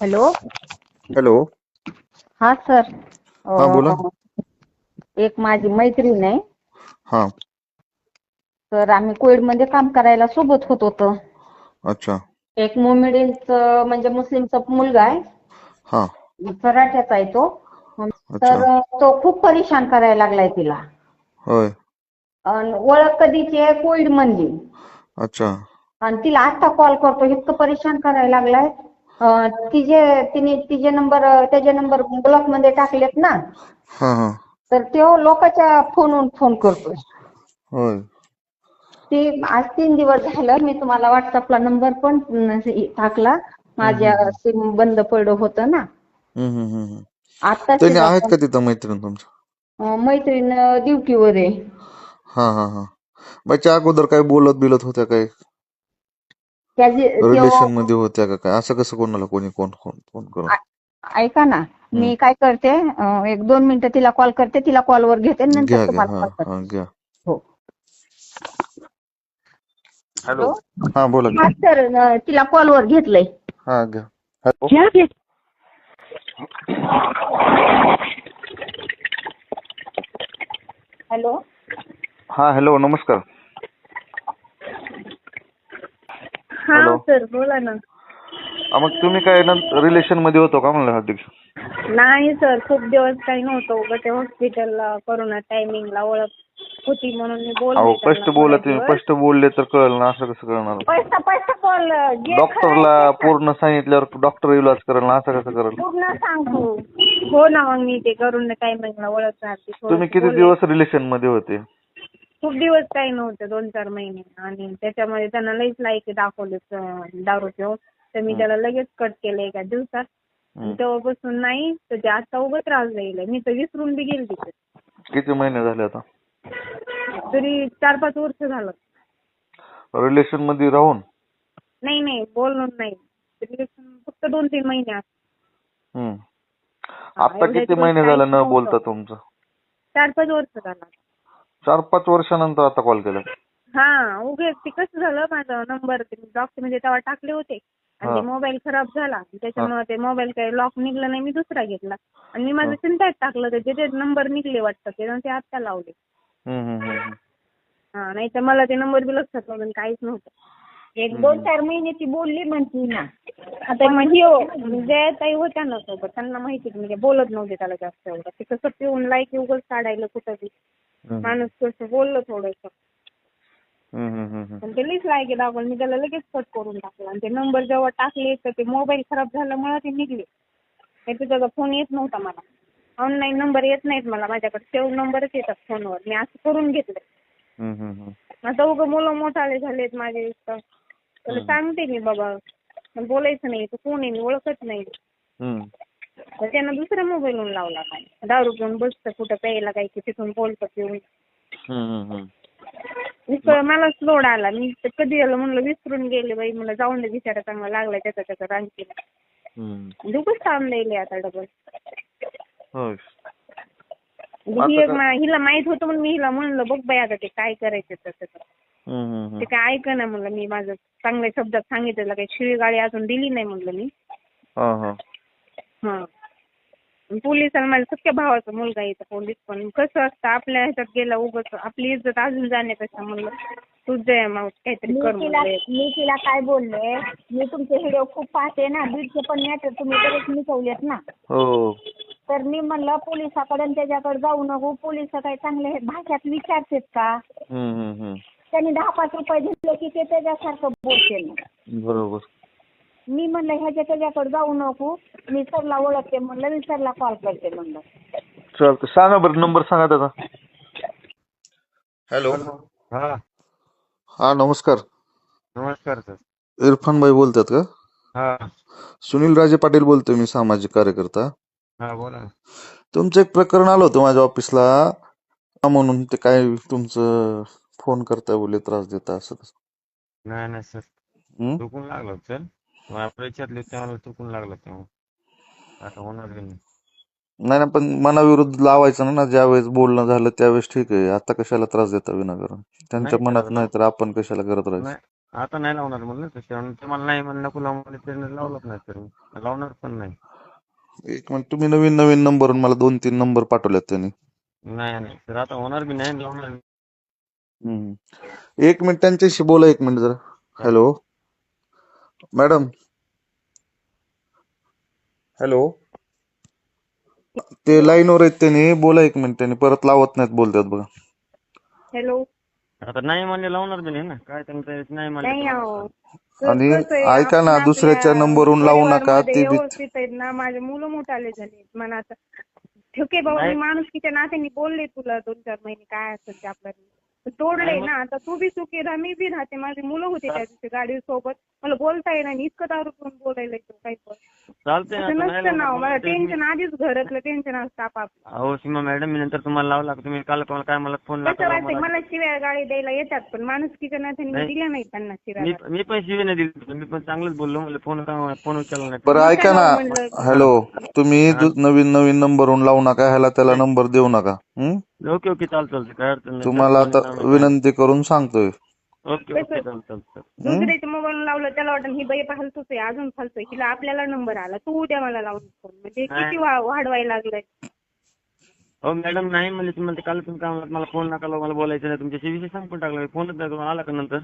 Hello. Hello. हा sir. हा बोला. एक माझी मैत्रीण आहे. हा. तर आम्ही कोविडमध्ये काम करायला सोबत होतो. अच्छा. एक मोमेडियनचं म्हणजे मुस्लिमचा मुलगा आहे. हा. कराट्याचा आहे तो. अच्छा. तर तो खूप परेशान करायला लागलाय तिला. होय. ओळख कधीची आहे कोविड मधली. अच्छा. आणि तिला आता कॉल करतो इतकं परेशान करायला लागलाय. तिचे नंबर त्याचे नंबर ब्लॉक मध्ये टाकलेत ना. हा हा. तर तो लोकांच्या फोनवरून फोन करतोय. होय. ती आज 3 दिवस झालं. मी तुम्हाला व्हॉट्सअपला नंबर पण टाकला. माझ्या सिम बंद पडलं होतं ना. आताच त्यांनी तिचा आहेत फोन. का तिथं मैत्रीण तुमच्या? मैत्रीण ड्युटीवर आहे. हा हा हा. बाईच्या अगोदर काय बोलत बिलत होत्या काय? रिलेशन मध्ये होत्या का काय? असं कसं कोणाला कोणी कोण फोन करून? ऐका ना, हम्म. मी काय करते, 1-2 मिनिटं तिला कॉल करते, तिला कॉलवर घेते, नंतर घ्या घ्या. तुम्हाला हा कॉल करते. हा घ्या. हो. हॅलो. हॅलो. हा बोला हा की. सर, तिला कॉलवर घेतलंय. हा घ्या. हॅलो. हॅलो. हा हॅलो नमस्कार. हा हॅलो. सर बोला ना. मग तुम्ही काय रिलेशन मध्ये होतो का म्हणलं अध्यक्ष? नाही सर, खूप दिवस काही नव्हतं. उगाच ते हॉस्पिटलला कोरोना टायमिंगला ओळख होती म्हणून मी अहो बोलले त्यांना स्पष्ट बोला, थोडे तुम्ही दिवस. स्पष्ट बोलले तर कळलं ना, असं कसं कळणार? पैसा कॉल जे खरं आहे डॉक्टरला ते सांग. पूर्ण सांगितल्यावर डॉक्टर इलाज करेल ना, असं कसं करेल? पूर्ण सांगतो. हो ना, मग मी ते कोरोना टायमिंगला ओळख राहते तुम्ही थोडंसं किती बोलले. दिवस रिलेशन मध्ये होते? खूप दिवस काही नव्हते, 2-4 महिने. आणि त्याच्यामध्ये त्यांना लईच लायकी दाखवले दारू पिऊन. तर मी त्याला लगेच कट केलं एका दिवसात. तेव्हापासून नाही तर ते आता उगाच त्रास द्यायला. मी तर विसरून बी गेले तिथे. किती महिने झाले आता तरी 4-5 वर्ष झालं. रिलेशन मध्ये राहून? नाही बोलणं नाही. रिलेशन फक्त 2-3 महिने असतात. आता एवढ्या किती दिवस महिने काहीच झालं न नव्हतं. बोलता तुमचं? 4-5 वर्ष झालं. 4-5 वर्षानंतर आता कॉल केला? हा, उगेच ते कसं झालं, माझा नंबर डॉक्युमेंट तेव्हा टाकले होते आणि ते मोबाईल खराब झाला. त्याच्यामुळे ते मोबाईल काही लॉक निघलं नाही, मी दुसरा घेतला आणि मी माझं सिम कार्ड टाकलं तर ते नंबर निघले वाटतं, ते आत्ता लावले. हा, नाही तर मला ते नंबर बी लक्षात नव्हतं, काहीच नव्हतं. 1-2-4 महिने ती बोलली म्हणती ना. आता जया ताई होत्या ना सोबत, त्यांना माहिती म्हणजे बोलत नव्हते त्याला जास्त एवढं. ते कसं पिऊन लायकी उगाच काढायला कुठं बी. माणूस कसं बोललं थोडंसं. पण ते लईच लायकी दाखवलं. मी त्याला लगेच कट करून टाकला आणि ते नंबर जेव्हा टाकले तर ते मोबाईल खराब झाल्यामुळे ते निघले. नाही तर त्याचा फोन येत नव्हता मला. ऑनलाईन नंबर येत नाहीत मला, माझ्याकडे सेव्ह नंबरच येतात फोनवर. मी असं करून घेतलं. आता उगं मुलं मोठाले झालेत माझे इथं. त्याला सांगते मी, बाबा बोलायचं नाही, तू कोण आहे, मी ओळखत नाही. तर त्यानं दुसऱ्या मोबाईलवरून लावला. काय दारू पिऊन बसतं कुठं प्यायला, काही की तिथून बोलतं पिऊन. मला लोड आला. मी कधी आलं म्हणलं, विसरून गेले बाई. मला जाऊन दे, बिचारा चांगला लागलाय त्याचा रांगीला. दुखच ताण द्यायले आता डबल. हिला माहित होतं म्हणून मी हिला म्हणलं, बघ बाई आता ते काय करायचं तसं. ते काय ऐक ना म्हणलं, मी माझं चांगल्या शब्दात सांगितलं, काही शिवीगाळी अजून दिली नाही म्हणलं मी. हा. पोलिसांना माझ्या सख्या भावाचा मुलगा येतो पोलीस. पण कसं असतं, आपल्या ह्याच्यात गेला उगाच आपली इज्जत अजून जाण्यापेक्षा म्हणलं तुझ्या मावशी काहीतरी कर. मी तिला काय बोलले, मी तुमचे व्हिडिओ खूप पाहते ना, बीडचे पण मॅटर तुम्ही बरेच मिसवलेत ना. तर मी म्हणलं पोलिसाकडे त्याच्याकडे जाऊ नको. पोलिस काही चांगले भाषात विचारतात का? त्यांनी 10-5 रुपये दिले की ते त्याच्यासारखं बोलते ना. बरोबर. मी म्हणलं त्याच्याकडे जाऊ नको, मी सरला ओळखते म्हणलं, मी सरला कॉल करते म्हणलं. चालतं, सांगा बरं नंबर सांगा त्याचा. हॅलो. हा नमस्कार. नमस्कार सर. इरफान भाई बोलतात का? हा सुनील राजे पाटील बोलतोय मी, सामाजिक कार्यकर्ता. हा बोला ना. तुमचं एक प्रकरण आलं होतं माझ्या ऑफिसला म्हणून. ते काय तुमचं फोन करता बोले, त्रास देता असं तसं. नाही सर, चुकून लागलं सर. आपल्या याच्यातले त्याला चुकून लागलं तेव्हा. आता होणार नाही. नाही पण मनाविरुद्ध लावायचं ना, ज्या वेळेस बोलणं झालं त्यावेळेस ठीक आहे. आता कशाला त्रास देता विनाकारण? त्यांच्या मनात नाही तर आपण कशाला करत राहायचं? आता नाही लावणार म्हणलं तसं तुम्हाला नाही म्हणलं नको लावून म्हणलं त्याने लावलंच नाही सर मी लावणार पण नाही. एक मिनिट, तुम्ही नवीन नवीन नंबरवरून मला 2-3 नंबर पाठवलेत त्यांनी. नाही नाही सर आता होणार बी नाही लावणार बी. हम्म. एक मिनिट त्यांच्याशी बोला, एक मिनिट जरा. हॅलो मॅडम, हॅलो, ते लाईनवर आहेत त्यांनी, बोला एक मिनिट. त्यांनी परत लावत नाहीत बोलतात बघा. हॅलो. आता नाही म्हणले लावणार बी नाही ना काय त्यांचं नाही म्हणले नाही तर अहो. आणि कसं आहे, ऐका आपण ना, दुसऱ्याच्या आपल्या नंबरवरून लावू नका. परिवारमध्ये ते बी व्यवस्थित आहेत ना. माझे मुलं मोठाले झाले मनात. ठीक आहे बाबा, मी नाही. माणुसकीच्या नात्याने बोलले तुला 2-4 महिने काय असेल ते आपलं तोडले नाही मग. ना. आता तू बी सुखी राहा, मी बी राहते. माझी मुलं होते त्या दिवशी गाडी सोबत. मला बोलता येईना आणि इतकं दारू पिऊन बोलायला येतो काही पण. चालतंय ना असं आता नाही नसतं ना. लावणार मला म्हणलं तरी टेन्शन आधीच घरातलं टेन्शन असतं आपाप. अहो सीमा मॅडम मी नंतर तुम्हाला लावला तुम्ही काल काय मला फोन कसं नका लावू वाटतं, मला शिव्या गाडी द्यायला येतात पण माणुसकीच्या नात्याने मी नाही. दिल्या नाही त्यांना शिव्या. मी पण शिवी नाही दिली मी पण चांगलंच बोललो म्हणलं फोन उचलला नाही. बरं मग ऐका काय ना. लावू म्हणलं? हॅलो, तुम्ही हा. नवीन नवीन नंबरवरून लावू नका. ह्याला त्याला नाही. नंबर देऊ नका. ओके ओके चालतं काय अडचण नाही तुम्हाला आता विनंती करून सांगतोय. ओके ओके चालतं. दुसऱ्याच्या मोबाईल लावलं त्याला वाटतं ही बाई फालतूच आहे, अजून फालतू आहे. हिला आपल्याला नंबर आला, तू उद्या मला लावून फोन. म्हणजे किती वाढवायला लागलंय. हो मॅडम नाही म्हणले तुम्हाला काल तुम्ही काय म्हणलं मला फोन नका लावू मला बोलायचं नाही तुमच्याशी विषय सांगून टाकला फोनच नाही तुम्हाला आला का नंतर.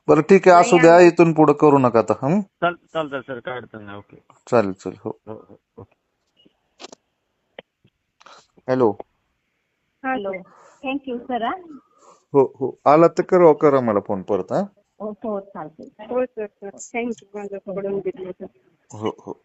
बरं ठीक आहे, असू द्या. इथून पुढे करू नका आता. चालतं सर काय अडचण नाही. ओके चालेल चालेल. हो. हो हो okay. Hello. Hello. Thank you sir. हो हो, आला तर करा मला फोन परत. हो चालते. हो सर थँक्यू माझ्याकडून घेतलं. हो हो.